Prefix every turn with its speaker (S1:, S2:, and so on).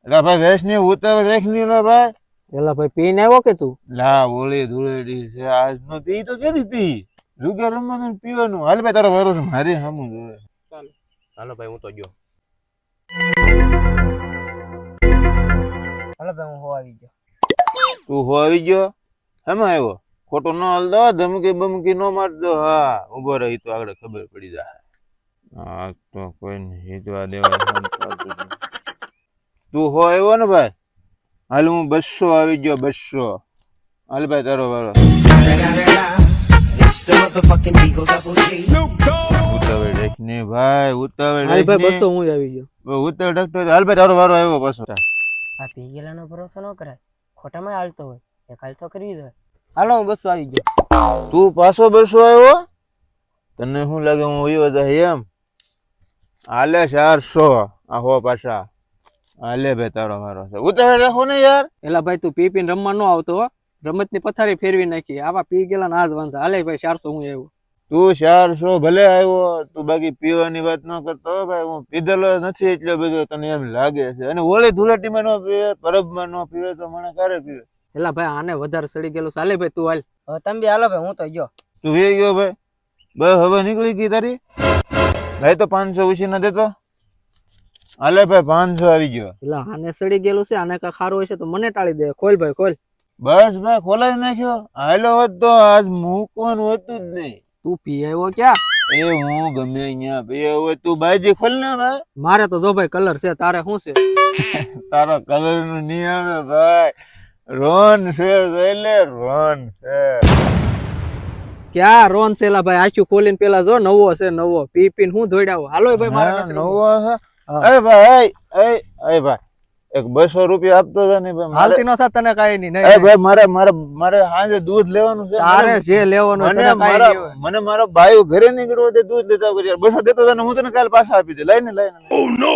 S1: એટલે ભાઈ વેસની ઉતાવળ રાખની લે ભાઈ.
S2: એલા ભાઈ પીને આવ્યો કે તું?
S1: લા ઓળી ધૂળેડી છે આજનો ઈ તો કેદી પી રૂગે રમવાનું પીવાનું. હાલ ભાઈ તારો વારો છે મારી સામું જોવે.
S3: હાલો ભાઈ હું તો ગયો.
S2: હાલો ભાઈ હું હો આવી ગયો.
S1: તું હો આવી ગયો હેમાં આવ્યો ખોટો ન હાલતો ધમકી બમકી ન મારતો. હા ઉભો રહી તો આગળ ખબર પડી જાય. હા તો કોઈ નહીં હિતવા દેવા. તું હો આવ્યો ને ભાઈ. હાલ હું 200 આવી ગયો 200. હાલ ભાઈ તારો વારો. ઉતાવળ રાખની ભાઈ ઉતાવળ
S2: હાલ ભાઈ
S1: રાખની.
S2: 200 હું આવી ગયો.
S1: ઉતાવળ રાખતો હાલ ભાઈ તારો વારો આવ્યો પાછો.
S4: આ પી ગયેલાનો ભરોસો ન કરાય, ખોટામાં હાલતો હોય એક હાલ તો કરવી જોઈએ.
S2: હાલો હું 200 આવી ગયો.
S1: તું પાછો 200 આવ્યો. તને શું લાગે હું વયો જાય એમ? હાલે 400 આ હો પાછા. હાલે ભાઈ તારો વારો છે. ઉતાવળ રાખો ને યાર.
S2: એલા ભાઈ તું પી પીને રમવા ન આવતો હો. રમતની પથારી ફેરવી નાખી. આવા પી ગયેલા ના જ વાંધા. હાલે ભાઈ 400 હું આવ્યો.
S1: તું 400 ભલે આવ્યો તું બાકી પીવાની વાત ન કરતો હો ભાઈ. હું પીધેલો નથી એટલો બધો તને એમ લાગે છે. અને ઓલી ધૂળેટીમાં ન પીવે પરબમાં ન પીવે તો મને ક્યારે પીવે?
S2: એલા ભાઈ આને વધારે સડી ગયેલું. ચાલે ભાઈ તું હાલ.
S4: હવે તમે બી હાલો ભાઈ હું તો ગયો.
S1: તું એ ગયો ભાઈ. બસ હવે નીકળી ગઈ તારી. ભાઈ તો 500 ઉછી ના દેતો. હાલે ભાઈ 500 આવી ગયો.
S2: એલા આને સડી ગયેલું છે. આને કાંઈ ખારું હોય છે તો મને ટાળી દે. ખોલ ભાઈ ખોલ.
S1: બસ ભાઈ ખોલાવી નાખ્યો. હાલો હોત તો આજ મૂકવાનું હતું જ નહીં.
S2: તું પી આવ્યો ક્યાં?
S1: એ હું ગમે અહીંયા પીએ હોય તું બાજી ખોલ ને ભાઈ.
S2: મારે તો જો ભાઈ કલર છે. તારે શું છે?
S1: તારો કલર નું નહીં આવે ભાઈ. રોન છે જોઈ લે રોન છે.
S2: ક્યાં રોન છે એલા ભાઈ? આખું ખોલીને પેલા જો નવો છે નવો. પી પીને હું દોડ્યા હાલો ભાઈ મારે
S1: હા,
S2: નથી
S1: નવો છે.
S2: હા.
S1: એ ભાઈ એ ભાઈ એક 200 રૂપિયા આપતો છે ને ભાઈ.
S2: હાલતી નો થાય તને કાઈ નહીં.
S1: એ ભાઈ મારે મારે મારે સાંજે દૂધ લેવાનું છે.
S2: તારે જે લેવાનું હોય
S1: મને
S2: તને કાઈ નહીં હોય.
S1: મને મારો બાયો ઘરે નીકળવો દે દૂધ લેતા વગર. 200 દેતો તને હું તને કાલ પાછા આપી દે. લઈને લઈને. ઓ નો.